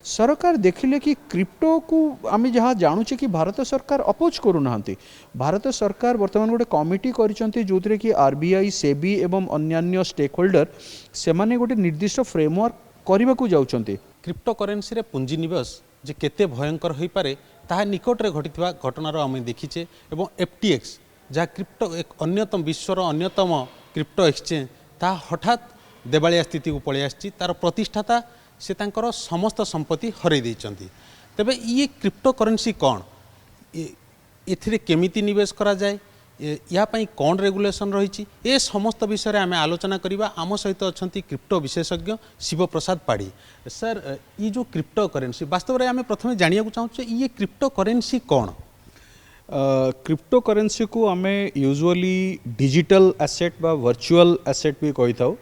सरकार देखिले कि क्रिप्टो को आम जहाँ जानुचे कि भारत सरकार अपोज करूना। भारत सरकार वर्तमान गोटे कमिटी करिसेंती जोथरे कि आरबीआई सेबी एवं अन्यान्य स्टेक होल्डर से माने गोटे निर्दिष्ट फ्रेमवर्क करने को जाउछंती। क्रिप्टो करेन्सी रे पुंजी निवेश जे केते भयंकर होई पारे ताहा निकट रे घटितबा घटनार आम देखीचे एवं एफटीएक्स जहाँ क्रिप्टो एक अन्यतम विश्वर अन्यतम क्रिप्टो एक्सचेंज ताहा हठात देवालिया स्थिति को पलि आछि। तार प्रतिष्ठाता से तांकर समस्त संपत्ति हरई देइचंती। तेबे ये क्रिप्टो करेन्सी कौन एथिरे केमिति निवेश करा जाए या पई कौन रेगुलेशन रही ए समस्त विषय में आम आलोचना करवा। आम सहित अच्छा क्रिप्टो विशेषज्ञ शिव प्रसाद पाड़ी। सर ये जो क्रिप्टो करेन्सी वास्तव में आम प्रथम जाना चाहूँ ये क्रिप्टो करेन्सी कौन? क्रिप्टो करेन्सी को आम यूजुअली डिजिटल एसेट बा वर्चुअल एसेट भी कही था।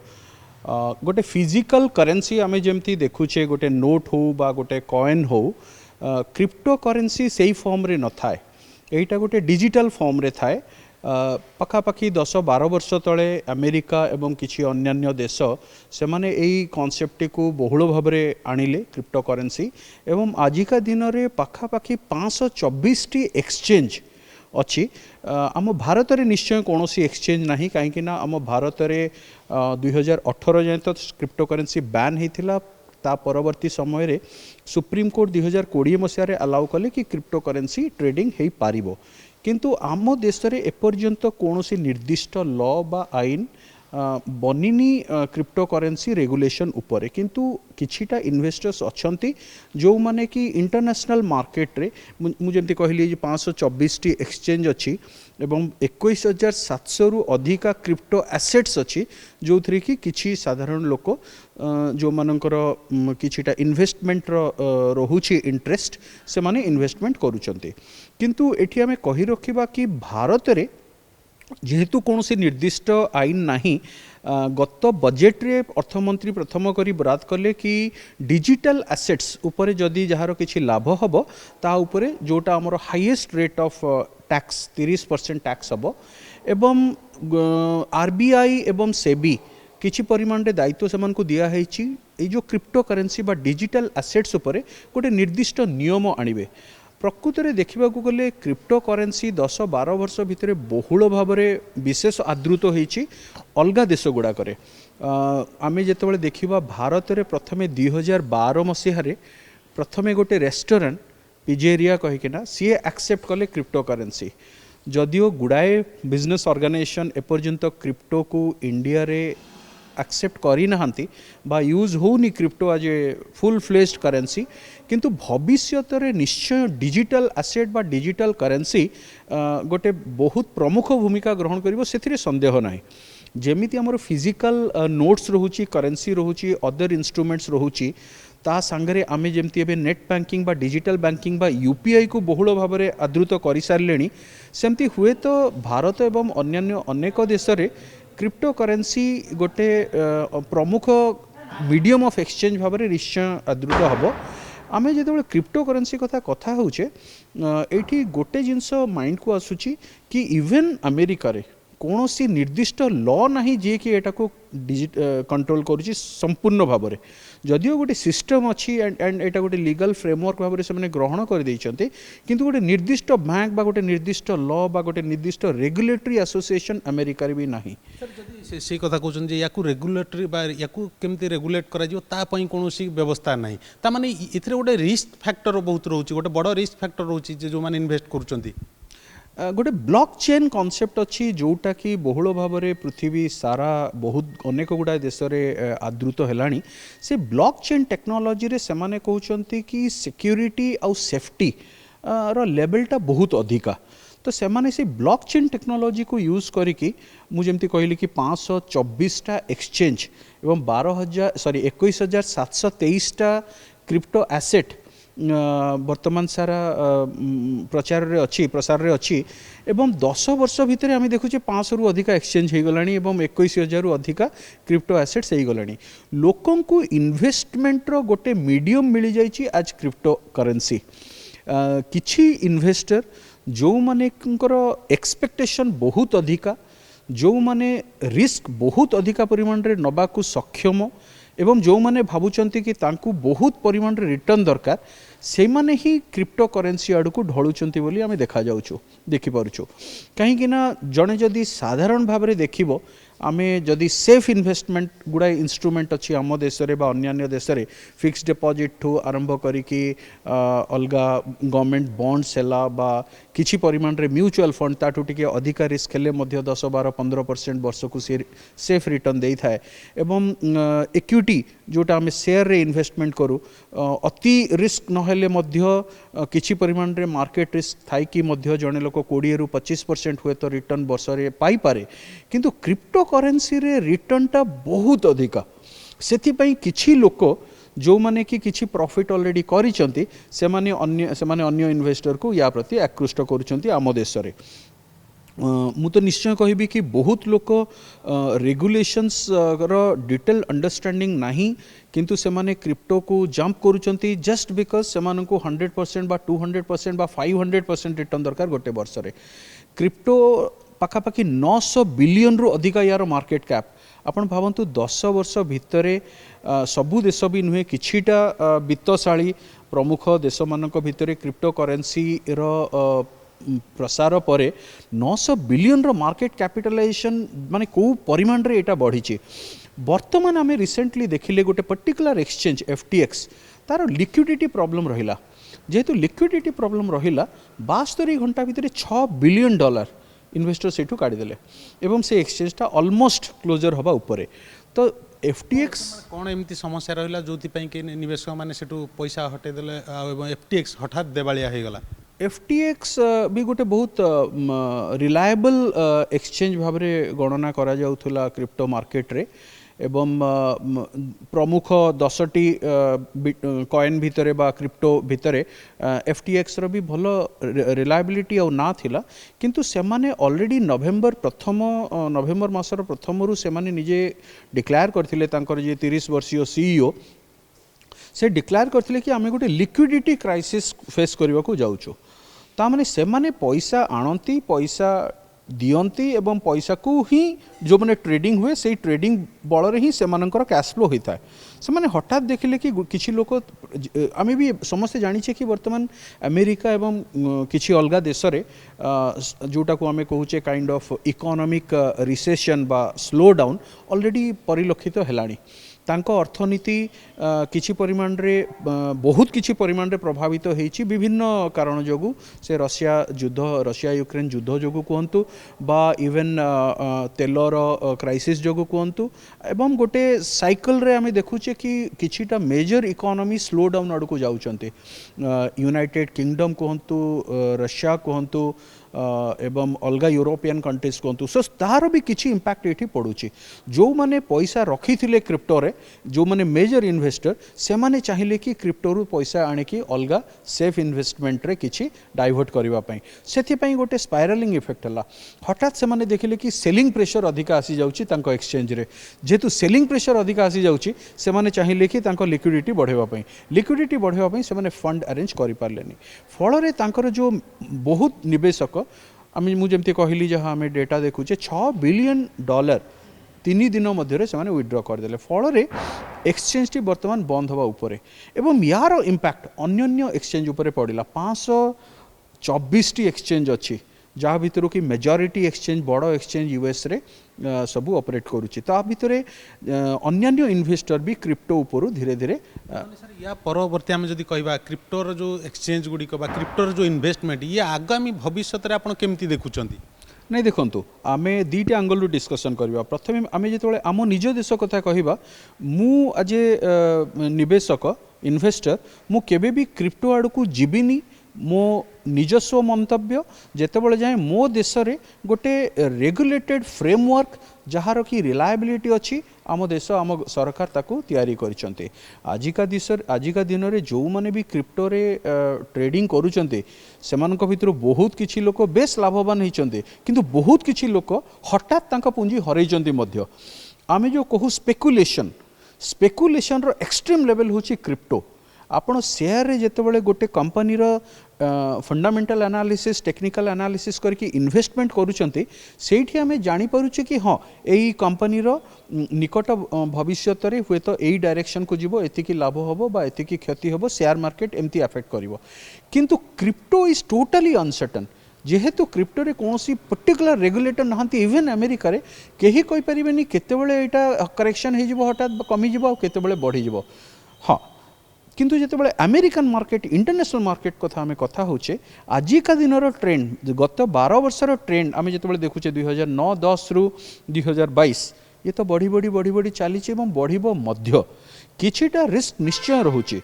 गोटे फिजिकल करेन्सी आम जमती देखुचे गोटे नोट हो बा गोटे कॉइन हो, क्रिप्टो करेन्सी से फॉर्म रे न थाए, एटा गोटे डिजिटल फॉर्म रे थाए। पखापाखि 10-12 वर्ष तले अमेरिका एवं किछि अन्यान्य देश से माने एई कॉन्सेप्ट को बहुल भाव में आनिले क्रिप्टो करेन्सी एवं आजिका दिन में पखापाखि 524 टी एक्सचेंज अच्छी। आम भारत में निश्चय कौन सी एक्सचेंज नहीं कहीं आम भारत में 2018 जाए तो क्रिप्टो करेन्सी बैन होता। ता परवर्ती समय रे सुप्रीम कोर्ट 2020 मसीह अलाउ कले कि क्रिप्टो करेन्सी ट्रेडिंग हो पारिबो। किंतु आम देश में एपर्यंत कौन सी निर्दिष्ट लॉ बा आईन बनिनी क्रिप्टो करेन्सी रेगुलेशन उपरे। किंतु किछिटा इन्वेस्टर्स अच्छंती जो माने कि इंटरनेशनल मार्केट रे मुझे कहली 524 टी एक्सचेंज अच्छी एवं 21,700 रु अधिका क्रिप्टो एसेट्स अच्छी जो थी कि किछि साधारण लोक जो मानकर किछिटा इन्वेस्टमेंट रोहुछि इंटरेस्ट से माने इन्वेस्टमेंट करूछंती। किंतु एठी आमे कहि रखिबा कि भारत रे जेहेतु कौन सी निर्दिष्ट आईन नहीं, गत बजेट रे अर्थमंत्री प्रथम करी बराद कले कि डिजिटल एसेट्स उपरे जदि जार किछि लाभ हबो ता उपरे जोटा हमर highest rate of tax 30% tax हबो एवं आरबीआई एवं सेबी किछि परिमाण रे दायित्व समान को दिया हैछि। ए जो क्रिप्टो करेन्सी बा डिजिटल एसेट्स उपरे गोटे निर्दिष्ट नियम आनिबे। प्रकृत में देखा गले क्रिप्टो करेन्सी 10-12 वर्ष भितर बहुल भाव में विशेष आदृत होती अलग देश गुड़ाक। आम जो देखा भारत में प्रथम 2012 मसीह प्रथम गोटे रेस्टोरेंट पिजेरिया कहीकिना सी एक्सेप्ट कले क्रिप्टो करेन्सी। जदियो गुड़ाए बिजनेस ऑर्गेनाइजेशन एपर्यंत क्रिप्टो को इंडिया रे एक्सेप्ट करी नहांती बा यूज होनी क्रिप्टो आज ए फुल फ्लेज्ड करेन्सी। किंतु भविष्यत रे निश्चय डिजिटल एसेट बा डिजिटल करेन्सी गोटे बहुत प्रमुख भूमिका ग्रहण करिवो सेथिरे संदेह नाही। जेमिति हमर फिजिकल नोट्स रहुची करेन्सी रहुची अदर इंस्ट्रूमेंट्स रहुची ता संगरे आमे जेमती एबे नेट बैंकिंग बा डिजिटल बैंकिंग बा यूपीआई को बहुल भाव में आदृत कर सारे सेमती हुए तो भारत एवं अन्यान्य अनेक देश रे क्रिप्टो करेन्सी गोटे प्रमुख मीडियम ऑफ एक्सचेंज भाव में निश्चय आदृत हम। आमे जो क्रिप्टो करेन्सी कथा होचे एठी गोटे जिनस माइंड को आसुची कि इवेन अमेरिका रे कौन सी निर्दिष्ट लॉ नहीं जे कि एटा को कंट्रोल करुच्ची संपूर्ण भाव में। जदियो गोटे सिस्टम अच्छी एंड एटा गोटे लीगल फ्रेमवर्क भाव में से ग्रहण कर देइचंते किंतु गोटे निर्दिष्ट बैंक बा गोटे निर्दिष्ट लॉ बा गोटे निर्दिष्ट रेगुलेटरी एसोसिएशन अमेरिका रे भी नहीं। सर से कथा कहउछन जे याकू रेगुलेटरी बा याकू केमती रेगुलेट करा जिवो ता पई कोनोसी व्यवस्था नहीं। ता माने इथरे गोटे रिस्क फैक्टर बहुत रहउची गोटे बड़ रिस्क फैक्टर रहउची जे जो माने इन्वेस्ट करूचंती। गोटे ब्लॉक चेन कॉन्सेप्ट अच्छी जोटा कि बहुल भाव में पृथ्वी सारा बहुत अनेक गुड़ा देश में आदृत है। से ब्लॉक चेन टेक्नोलॉजी रे सेमाने कहउचंती कि सिक्योरिटी आउ सेफ्टी रो लेवलटा बहुत अधिका। तो सेमाने से ब्लॉक चेन टेक्नोलॉजी को यूज करिकी मुझे कहली कि 524टा एक्सचेंज एवं 21,723 क्रिप्टो एसेट वर्तमान सारा प्रचार रे अच्छी प्रसार रे अच्छी एवं 10 वर्ष भितर आम देखुचे 500 रु अधिका एक्सचेंज हो गलानी एवं 21,000 रु अधिका क्रिप्टो एसेट्स हो गलानी। लोकन को इन्वेस्टमेंट रो गोटे मीडियम मिल जाइए आज क्रिप्टो करेन्सी। किछि इन्वेस्टर जो माने एक्सपेक्टेशन बहुत अधिका जो माने रिस्क बहुत अधिका परिमाण रे नबा को सक्षम एवं जो माने भावुचंती कि तांकू बहुत परिमाण रे रिटर्न दरकार से माने ही क्रिप्टो करेन्सी आड़ को ढलुचंती बोली आमे देखा जाउछु देखि पारुछु कहीं कि ना जणे जदि साधारण भाव में देखिबो आमे जदि सेफ इन्वेस्टमेंट गुड़ा इंस्ट्रूमेंट अच्छी आम देश में अन्य देश में फिक्स डिपॉजिट ठू आरंभ करिकी अलगा गवर्नमेंट बॉन्ड्स हैला बा किछि परिमाण रे म्यूचुअल फंड ताठू टिके अधिका रिस्क हेले मध्य 10-12-15% वर्ष को सेफ रिटर्न देई थाए एवं इक्विटी जोटा आमे शेयर रे इन्वेस्टमेंट करू अति रिस्क नहेले मध्य किछि परिमाण रे मार्केट रिस्क थाई कि मध्य जने लोक 20-25% हुए तो रिटर्न वर्ष रे पाई पारे किंतु क्रिप्टो करेन्सी रे रिटर्न टा बहुत अधिका सेथिपई किछि लोक जो माने कि किछि प्रॉफिट ऑलरेडी करिसंती से माने अन्य इन्वेस्टर को या प्रति आकृष्ट करूछंती आम देश रे मु तो निश्चय कहबी कि बहुत लोक रेगुलेशंस रो डिटेल अंडरस्टैंडिंग नहीं किंतु से माने क्रिप्टो को जंप करूछंती जस्ट बिकॉज से माने को 100% बा 200% बा 500% रिटर्न दरकार गोटे वर्ष रे क्रिप्टो पाखापाखि 900 बिलियन रु अधिका यार मार्केट कैप आपण भावंतु 10 वर्ष भितरे सबु देश भी नुहे किछिटा वित्तशाली प्रमुख देश मानक भितरे क्रिप्टो करेन्सी रो प्रसार परे 900 बिलियन रो मार्केट कैपिटलाइजेशन माने को परिमाण रे एटा बढ़ी वर्तमान आमे रिसेंटली देखिले गोटे पर्टिकुलर एक्सचेंज FTX तार लिक्विडिटी प्रॉब्लम रहिला जेहेतु लिक्विडिटी प्रॉब्लम रहिला 72 घंटा भितरे $6 बिलियन इन्वेस्टर सेठू काढ़ी देले एवं से एक्सचेंजटा ऑलमोस्ट क्लोजर हवा उपरे तो FTX कौन एमती समस्या रहिला जोथि पई के निवेशक माने सेठू पैसा हटे देले एवं FTX हठात देवालिया हे गला FTX भी गोटे बहुत रिलायबल एक्सचेंज भाव में गणना करा जाउथुला क्रिप्टो मार्केट रे एवं प्रमुख 10टी कॉइन भितरे बा क्रिप्टो भितरे FTX रो भी भलो रिलायबिलिटी और ना थिला किंतु से माने ऑलरेडी नवेम्बर मासर प्रथम से माने निजे डिक्लेयर करथिले तांकर जे 30 वर्षीय CEO से डिक्लेयर करथिले कि आमे गोटे लिक्विडिटी क्राइसिस फेस करबा को जाउछु ता माने से माने पैसा आणंती पैसा दियंती एवं पैसा को ही जो माने ट्रेडिंग हुए से ट्रेडिंग बल रे ही से मानकर कैश फ्लो होता है से माने हठात देखिले कि किछि लोक आमे भी समस्त जानी छे कि वर्तमान अमेरिका एवं किछि अलगा देश रे जोटा को आमे कहूचे काइंड ऑफ इकोनॉमिक रिसेशन बा स्लो डाउन ऑलरेडी परिलक्षित हेलानी तांको अर्थनीति किछि परिमाण रे बहुत किछि परिमाण रे प्रभावित होईछि विभिन्न कारण जोगु से रशिया यूक्रेन युद्ध जोगु कहंतु बा इवन तेलर क्राइसिस जोगु कहंतु एवं गोटे साइकिल रे आमे देखुचे कि किछिटा मेजर इकोनॉमी स्लो डाउन आड़ को जाउचंते यूनाइटेड किंगडम कहंतु रशिया कहंतु एवं अलगा यूरोपियन कंट्रीज कहतु सो तार भी किछि इंपैक्ट ये पड़ुछि जो माने पैसा रखी थिले क्रिप्टो रे जो माने मेजर इन्वेस्टर से माने चाहिए कि क्रिप्टो रु पैसा आने की अलगा सेफ इन्वेस्टमेंट रे किछि डाइवर्ट करबा पई सेथि पई गोटे स्पाइरालिंग इफेक्ट हला हठात से माने देखिले कि सेलिंग प्रेशर अधिका आसी जाउछि तांको एक्सचेंज रे जेतु सेलिंग प्रेशर अधिका आसी जाउछि से माने चाहिए कि तांको लिक्विडिटी बढ़ेबा पई से माने फंड अरेंज करि पारलेनी फल रे तांकर जो बहुत निवेशक आम मुझे कहली जहाँ आम डेटा देखुचे $6 बिलियन 3 दिन मध्य से विथड्र करदे फल एक्सचेंज टी बर्तमान बंद हवा उपरे एवं यार इंपैक्ट अन्य एक्सचेंज उपरे पड़ा 524 एक्सचेंज अच्छी जहाँ भितर कि मेजॉरिटी एक्सचेंज बड़ एक्सचेंज यूएस रे सबू ऑपरेट करुच्ची ता भितर अन्य इन्वेस्टर भी क्रिप्टो उपरू धीरे धीरे या परवर्ती आम जदि कहबा क्रिप्टोर जो एक्सचेंज गुड़िक क्रिप्टोर जो इन्वेस्टमेंट ये आगामी भविष्य में आप केमती देखुंत नहीं देखु आमे दीटे आंगल रु डिस्कसन करबा प्रथमे आमे जेतबेले आम निज देश कथा कहबा मु आज निवेशक इन्वेस्टर मु केबे भी क्रिप्टो आड़ को जीविनी मो निजस्व मंतव्य जेतेबेले जाए मो देश रे गोटे रेगुलेटेड फ्रेमवर्क जहार की रिलायबिलिटी अच्छी आम देश आम सरकार ताकू तैयारी करिसंते आजिका दिन रे जो माने भी क्रिप्टो रे ट्रेडिंग करूचंते सेमानक भितर बहुत किछि लोक बेस लाभवान होइचंते किंतु बहुत किछि लोक हठात तांका पुंजी हरैचंते मध्य आमे जो कहू स्पेकुलेशन रो एक्सट्रीम लेवल होची क्रिप्टो आपण शेयर रे जेतेबेले गोटे कंपनी रो फंडामेंटल एनालिसिस टेक्निकल एनालिसिस करके इन्वेस्टमेंट करूचंती सेठी हमें जानी पारुचे कि हाँ एई कंपनी रो निकट भविष्य रे हुए तो एई डायरेक्शन को जीवो एतिकी लाभ होबो बा एतिकी क्षति होबो शेयर मार्केट एमती अफेक्ट करिवो किंतु क्रिप्टो इज टोटली अनसर्टन जेहेतु क्रिप्टो रे कोनोसी पर्टिकुलर रेगुलेटर नहांती इवन अमेरिका रे केही कोइ परिबेनी केतेबेले एटा करेक्शन हे जीवो हठात कमी जीवो केतेबेले बढ़ी जीवो हाँ किंतु जितेबाला अमेरिकन मार्केट इंटरनेशनल मार्केट कथा आम कथा होचे आजिका दिन ट्रेंड गत 12 वर्षर ट्रेंड आम जितेबाला देखुचे 2009-10 रु 2022 ये तो बढ़ी बढ़ी बढ़ी बढ़ी चली बढ़िबो मध्य किछिटा रिस्क निश्चय रोचे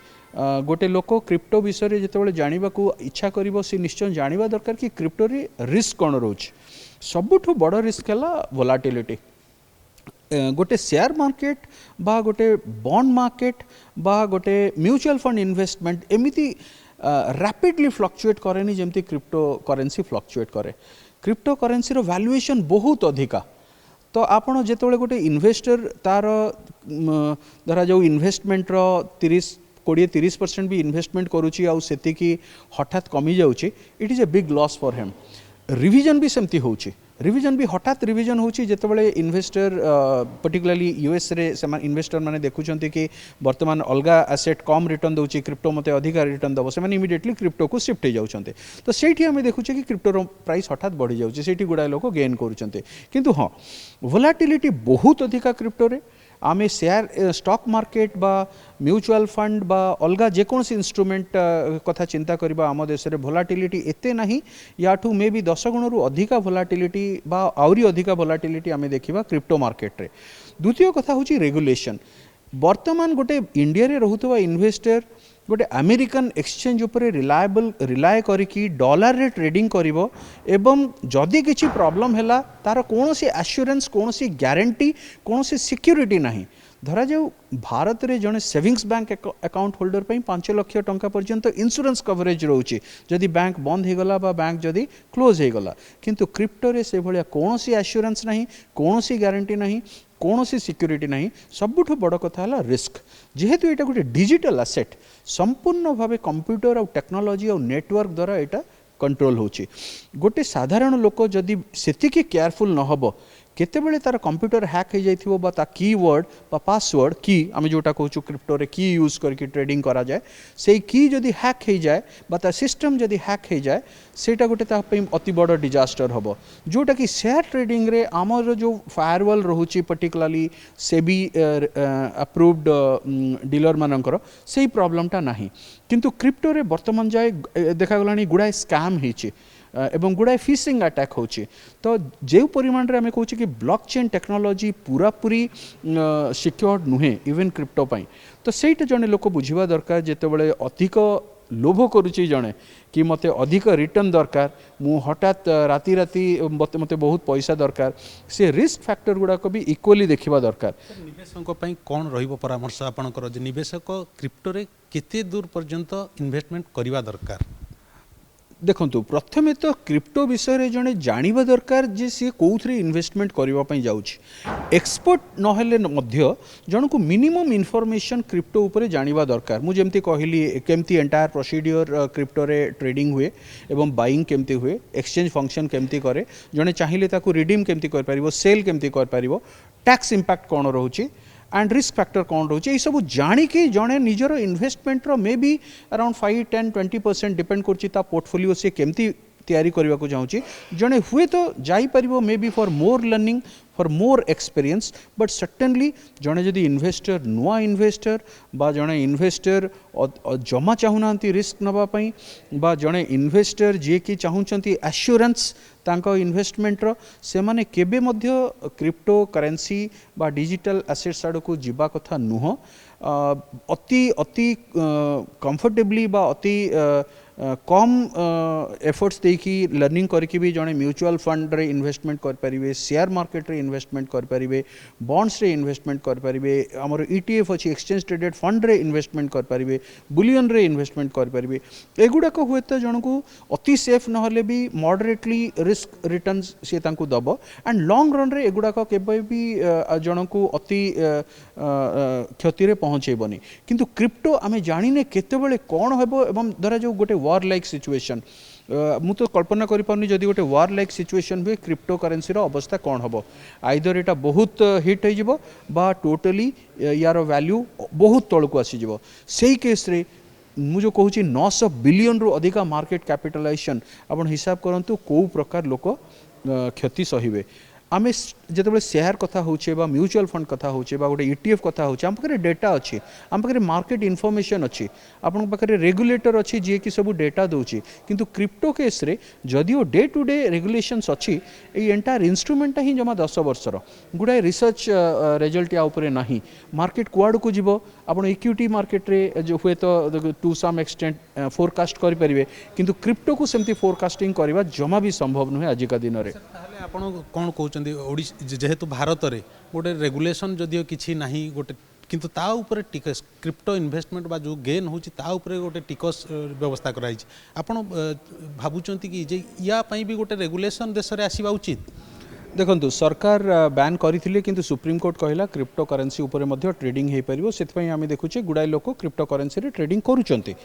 गोटे लोक क्रिप्टो विषय जितेबाला जानिबा को इच्छा करिवो से निश्चय जानिबा दरकार कि क्रिप्टो रे रिस्क कौन रोचे सबुठु बड़ रिस्क है वोलाटिलिटी गोटे शेयर मार्केट बा गोटे बॉन्ड मार्केट बा गोटे म्यूचुअल फंड इन्वेस्टमेंट एमिति रैपिडली फ्लक्चुएट करेनी जेमती क्रिप्टो करेंसी फ्लक्चुएट करे क्रिप्टो करेंसी रो वैल्यूएशन बहुत अधिका तो आपण जेतेबेले गोटे इन्वेस्टर तार धरा जो इन्वेस्टमेंट रो 20-30% भी इन्वेस्टमेंट करूची आउ सेतिकी हठात कमी जाउची it is a big loss for him revision भी सेमती होची रिविजन भी हठात रिविजन होची जेतेबेले इन्वेस्टर पर्टिकुलरली यूएस रे सेमान इन्वेस्टर माने देखुचंती कि वर्तमान अलगा एसेट कम रिटर्न दउची क्रिप्टो मते अधिक रिटर्न दबो सेमान इमिडिएटली क्रिप्टो को शिफ्ट हो जाउचंते तो सेठी हमें देखुचे कि क्रिप्टो रो प्राइस हठात बढ़ी जाउची सेठी गुडा लोक गेन करूचंते किंतु हां वोलाटिलिटी बहुत अधिका क्रिप्टो रे आमे शेयर स्टॉक मार्केट बा म्यूचुअल फंड बा अलगा जेकोसी इंस्ट्रूमेंट कथा चिंता करबा आम देश रे वोलाटिलिटी एते नहीं याठू मे बी 10 गुण रु अधिका वोलाटिलिटी बा आउरी अधिका वोलाटिलिटी आमे देखिबा क्रिप्टो मार्केट रे द्वितीय कथा होची रेगुलेशन वर्तमान गोटे इंडिया रे रहुतवा इन्वेस्टर गोटे अमेरिकन एक्सचेंज उपरे रिलाय करिकी डॉलर रे ट्रेडिंग करिवो एवं जदि किछि प्रॉब्लम हैला तार कोनोसी एश्योरेंस कोनोसी गारंटी कोनोसी सिक्योरिटी नहीं धरा जाऊ भारत रे जने सेविंग्स बैंक अकाउंट होल्डर पई 5 लाख टंका पर्यंत इंश्योरेंस कवरेज रहउची जदि बैंक बंद हे गला बा बैंक जदि क्लोज हे गला किंतु क्रिप्टो रे से भलिया कोनोसी एश्योरेंस नहीं कोनोसी गारंटी नहीं कोनोसी सिक्योरिटी नहीं सबुठु बड़ कथा है रिस्क जेहेतु एटा गोटे डिजिटल एसेट संपूर्ण भाव कंप्यूटर और टेक्नोलॉजी और नेटवर्क द्वारा एटा कंट्रोल होची गोटे साधारण लोक जदि सेतिकी केयरफुल न हबो केतेबेले तार कंप्यूटर हैक हो जाइथिबो बा ता कीवर्ड बा पासवर्ड की आमे जोटा कहूँ क्रिप्टो रे की यूज करके ट्रेडिंग करा जाए से की जदि हैक हो जाए बा ता सिस्टम जदि हैक हो जाए सेटा गोटे ता पई अति बड़ डिजास्टर हबो जोटा कि शेयर ट्रेडिंग रे आमर जो फायरवॉल रहुची पर्टिकुलरली सेबी अप्रूव्ड डीलर मानकर सेही प्रॉब्लमटा नाही किंतु क्रिप्टो रे वर्तमान जाए देखा गलानी गुडाए स्कैम हेची एवं गुड़ाए फिशिंग अटैक होची तो जो परिमाण रे आमे कहूँ कि ब्लॉकचेन टेक्नोलॉजी पूरा पूरी सिक्योर्ड नुहे इवन क्रिप्टो पाई तो सेटा जने लोक बुझिबा दरकार जेतेबेले अधिक लोभ करुची जने कि मते अधिक रिटर्न दरकार मु हठात राति राति मते बहुत पैसा दरकार से रिस्क फैक्टर गुड़ा को भी इक्वली देखिबा दरकार निवेशक पई कोन रहिबो परामर्श आपनकर जे निवेशक क्रिप्टो रे केते दूर पर्यंत इन्वेस्टमेंट करिवा दरकार देखंतु प्रथमे तो क्रिप्टो विषय रे जने जानिबा दरकार जे सी कोउथरे इन्वेस्टमेंट करबा पई जाउछि एक्सपर्ट नहेले मध्य जनकु मिनिमम इन्फॉर्मेशन क्रिप्टो उपरे जानिबा दरकार मु जेमति कहली केमति एंटायर प्रोसीड्यूर क्रिप्टो रे ट्रेडिंग हुए एवं बाइंग केमति हुए एक्सचेंज फंक्शन केमति करे जने चाहिले ताकू रिडीम केमति कर परिबो सेल केमति कर परिबो टैक्स इंपैक्ट कोन रहउछि एंड रिस्क फैक्टर कौन रोचे ये सब जाणिकी जड़े निजर इन्वेस्टमेंट रो मे बी अराउंड 5-10-20% डिपेंड करछि ता पोर्टफोलियो से केमती तैयारी करबा को चाहूँ जड़े हुए तो जाई परिबो maybe for more learning for more experience but certainly जड़े जदि इन्वेस्टर नुआ इन्वेस्टर बा जड़े इन्वेस्टर जमा चाहूना रिस्क नबा पई बा जड़े इन्वेस्टर जे कि चाहूँचंती एश्योरेंस तांको इन्वेस्टमेंट रो से माने केबे मध्य क्रिप्टो करेंसी बा डिजिटल एसेट्स आड़ को जीवा कथा नुह अति अति कंफर्टेबली बा अति कम एफर्ट्स देकी लर्निंग करके भी जड़े म्यूचुअल फंड रे इन्वेस्टमेंट करें, शेयर मार्केट रे इन्वेस्टमेंट करें, बॉन्ड्स रे इन्वेस्टमेंट करें, आमर ईटीएफ अच्छी एक्सचेंज ट्रेडेड फंड रे इन्वेस्टमेंट करें, बुलियन रे इन्वेस्टमेंट करें। एगुड़ाक हुए तो जन को अति सेफ नहले भी मॉडरेटली रिस्क रिटर्न सी दब एंड लॉन्ग रन रे एगुड़ाक केबे भी जन को अति क्षति पहुँचेबनी। किंतु क्रिप्टो आम जाने केतबेले कौन हेबो एवं धरा जो गोटे वार लाइक सिचुएशन मु तो कल्पना करि पारनी जदि गोटे वार लाइक सिचुएशन हुए क्रिप्टो करेन्सी रो अवस्था कौन हम आइदर एटा बहुत हिट हो बा टोटली यार वैल्यू बहुत तलक आसीज से केस रे मु जो कहूँ 900 बिलियन रु अधिका मार्केट कैपिटलाइजेशन आपण हिसाब करंतु को प्रकार लोक क्षति सहिबे। आम जिते शेयर कथा होचे बा म्यूचुअल फंड कथा होचे बा गोटे ईटीएफ कथा होचे आम पाखे डेटा अच्छी आम पाखे मार्केट इनफॉरमेशन अच्छी आपण पाखे रेगुलेटर अच्छी जी कि सब डेटा दूची। किंतु क्रिप्टो केस रे जदिओ डे टू डे रेगुलेशंस अच्छी ये एंटायर इंस्ट्रूमेंटा ही जमा 10 वर्षर गुड़ाए रिसर्च रिजल्ट या उपरे नहीं मार्केट कुआड़ को जीव आपण इक्विटी मार्केट रे जो हुए तो टू सम एक्सटेंट फोरकास्ट करि परिबे किंतु क्रिप्टो को सेमती फोरकास्टिंग करबा जमा भी संभव नुहे आजिका दिन रे। आपण कौन कहते जेहेतु भारत में गोटे रेगुलेशन जदिओ किसी ना गोटे किंतु ता ऊपर टिकस क्रिप्टो इन्वेस्टमेंट बा जो गेन होची ता ऊपर गोटे टिकस व्यवस्था कराई आपण भाबुचंती कि जे या पई भी गोटे रेगुलेशन देश रे आसीबा उचित। देखंतु सरकार बैन करथिले किंतु सुप्रीम कोर्ट कहला क्रिप्टो करेन्सी ऊपर मध्य ट्रेडिंग हे परिबो सेतपई आमे देखुचे गुडाई लोक क्रिप्टो करेन्सी रे ट्रेडिंग करूचंती।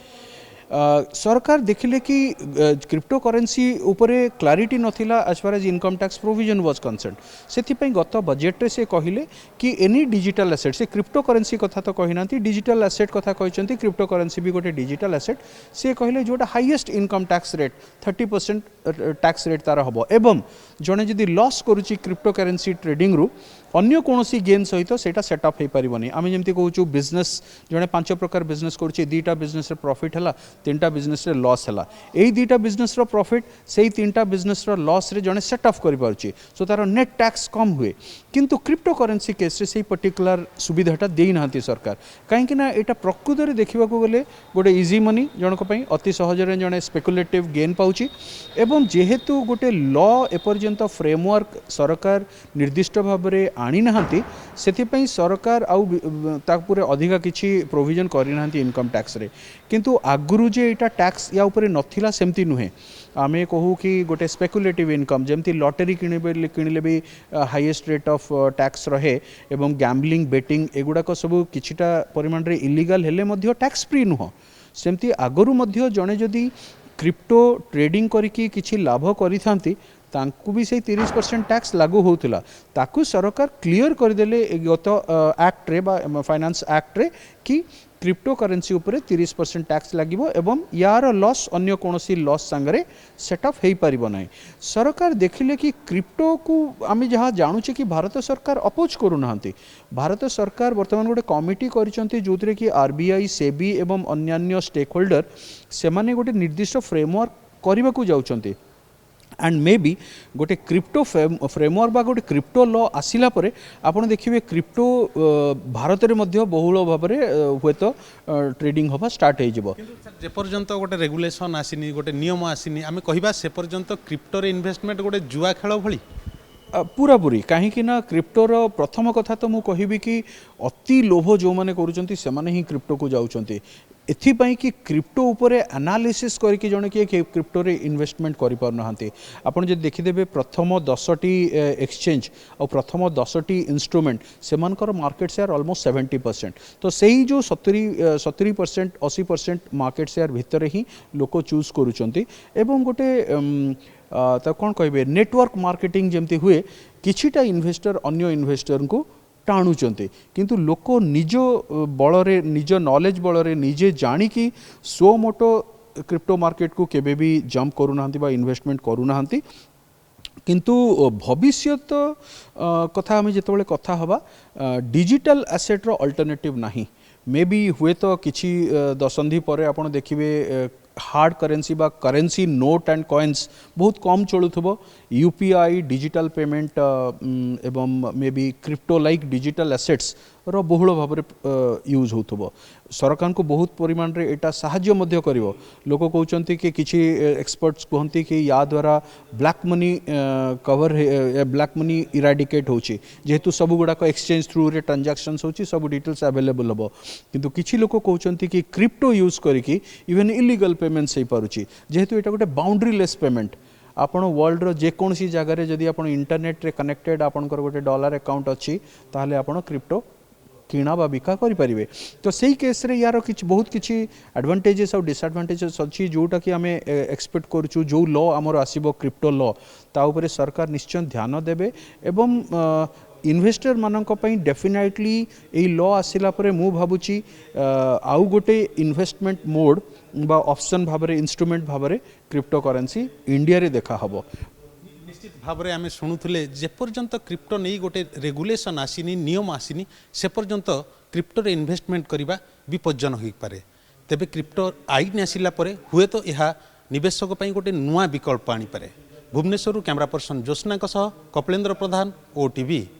सरकार देखिले कि क्रिप्टो करेन्सी उपरे क्लारिटी नथिला as far as income tax provision was concern से गत बजेट रे से कहिले कि एनी डिजिटल एसेट से क्रिप्टो करेन्सी कथा तो कहि नांती डिजिटल एसेट कथा कहचंती क्रिप्टो करेन्सी भी गोटे डिजिटल एसेट से कहले जोटा highest income tax rate 30% tax rate तार हबो एवं जने जदि लॉस करूची क्रिप्टो करेन्सी ट्रेडिंग रु अन्य कोनोसी गेन सहित सेटा सेटअप हो पारिबनी। आमे जेमती कहूँ बिजनेस जड़े 5 प्रकार बिजनेस करुचे 2टा बिजनेस रे प्रॉफिट हला 3टा बिजनेस रे लॉस हला एई 2टा बिजनेस रो प्रॉफिट सेई 3टा बिजनेस रो लॉस रे जड़े सेटअप करि पारुची सो तार नेट टैक्स कम हुए। किंतु क्रिप्टो करेन्सी केस रे सेई पर्टिकुलर सुविधाटा देई नांती सरकार कहीं ना एटा प्रकृत रे देखिबा को गले गोटे इजी मनी जनक पई अति सहज रे जड़े स्पेकुलेटिव गेन पाउची एवं जेहेतु गोटे लॉ एपर्यंत फ्रेमवर्क सरकार निर्दिष्ट भाव में आनी नांती सेथिपई सरकार आउ तापुरे अधिका किछि प्रोविजन करि नांती इनकम टैक्स रे किंतु आगुरु जे एटा टैक्स या उपरे नथिला सेमती नुहे आमे कहू कि गोटे स्पेकुलेटिव इनकम जमती लॉटरी किणिले भी हाईएस्ट रेट ऑफ टैक्स रहे एवं गैम्बलिंग बेटिंग एगुड़ाक सब किछिटा परिमाण रे इलीगल हेले मध्य टैक्स फ्री नुह सेमती आगरु मध्य जणे जदि क्रिप्टो ट्रेडिंग करिकी किछि लाभ करि थांती तांकु भी से 30% टैक्स लागू होउतिला ताकु सरकार क्लियर करदेले गत एक्ट रे बा फाइनेंस एक्ट रे कि क्रिप्टो करेन्सी उपरे 30% टैक्स लागिबो एवं यार लॉस अन्य कोनोसी लॉस संगरे सेटअप हेई परिबो नै। सरकार देखिले कि क्रिप्टो को आमे जहाँ जानुचे कि भारत सरकार अपोज करू नांती भारत सरकार वर्तमान गोटे कमिटी करिसंती जोतरे कि आरबीआई सेबी एवं अन्यान्य स्टेक होल्डर से माने गोटे निर्दिष्ट फ्रेमवर्क करबा को जाउचंती एंड मे बी गोटे क्रिप्टो फ्रेमवर्क बा गोटे क्रिप्टो लॉ आसिला परे आपण देखिबे क्रिप्टो भारत रे मध्य बहुल भाव में हुए तो ट्रेडिंग हवा स्टार्ट हो जिवो जे पर्यंत गोटे रेगुलेशन आसीनी गोटे नियम आसीनी आमे कहिबा से पर्यंत क्रिप्टो रे इन्वेस्टमेंट गोटे जुआ खेल भली पूरा पूरी कहीं ना क्रिप्टोर प्रथम कथा तो मुझे कहबी कि अति लोभ जो मैंने करुँच से ही क्रिप्टो को जाऊँच एथिपाई कि क्रिप्टो उपरे एनालिसिस करके जने कि क्रिप्टो रे इन्वेस्टमेंट करि पार नहांती आपण जे देखिदेबे प्रथम 10टी एक्सचेंज और प्रथम 10टी इंस्ट्रूमेंट सेमानकर मार्केट शेयर ऑलमोस्ट 70% तो सही जो 70% 80% मार्केट शेयर भितर ही लोक चूज करूचंती एवं गोटे तो कौन कहे नेटवर्क मार्केटिंग जमती हुए किछिटा इन्वेस्टर अन्य इन्वेस्टर को टाणुचंती किंतु लोक निज बलरे निज नॉलेज बलरे निजे जानिकी सो मोटो क्रिप्टो मार्केट को केबे भी जंप करू नांती बा इन्वेस्टमेंट करू नांती किंतु भविष्यत कथा आम जिते कथा हवा डिजिटल एसेट रो अल्टरनेटिव नहीं मे बी हुए तो किछि दशंधि पर आपण देखिबे हार्ड करेन्सी बा करेन्सी नोट एंड कॉइन्स बहुत कम चलुथबो यूपीआई डिजिटल पेमेंट एवं may be crypto like digital assets बहुल भाव यूज होथबो सरकार को बहुत परिमाण रे एटा साहाय्य मध्य करिवो लोक कहउचंती कि किछि एक्सपर्ट्स कहंती कि या द्वारा black money cover black money eradicate होची जेहेतु सब गुडा एक्सचेंज थ्रू रे ट्रांजैक्शंस होची सब डिटेल्स अवेलेबल हबो किंतु किछि लोक कहउचंती कि क्रिप्टो यूज करिकि इवन इलीगल पेमेंट्स हे पारुची जेहेतु एटा गोटे बाउंड्री लेस पेमेंट आपण वर्ल्ड रो जेकोसी जगह जदि आपण इंटरनेट रे कनेक्टेड आपणकर गोटे डॉलर अकाउंट अच्छी ताहले आपण क्रिप्टो किणा बा बिका करें तो सही केस रे यार कि बहुत किसी एडवांटेजेस और डिसएडवांटेजेस अच्छी जोटा कि आम एक्सपेक्ट करूँ जो लॉ आमर आसब क्रिप्टो लॉ ता उपरे सरकार निश्चय ध्यान देबे एवं इन्वेस्टर मानक पई डेफिनेटली यही लॉ आसिला परे मु भाबुची आउ गोटे इन्वेस्टमेंट मोड बा ऑप्शन भाबरे इंस्ट्रूमेंट भाबरे क्रिप्टो करेंसी इंडिया रे देखा हबो निश्चित भाव में आम शुणुले जेपर्यंत क्रिप्टो नहीं गोटे रेगुलेशन आसीनी नियम आसीनी से पर्यंत क्रिप्टो रे इन्वेस्टमेंट करने विपज्जन हो पारे तेबे क्रिप्टो आईन आसिला परे हुए तो यह निवेशक पई गोटे नुआ विकल्प आनी पारे भुवनेश्वर कैमरा पर्सन ज्योत्सना कपलेन्द्र प्रधान OTV।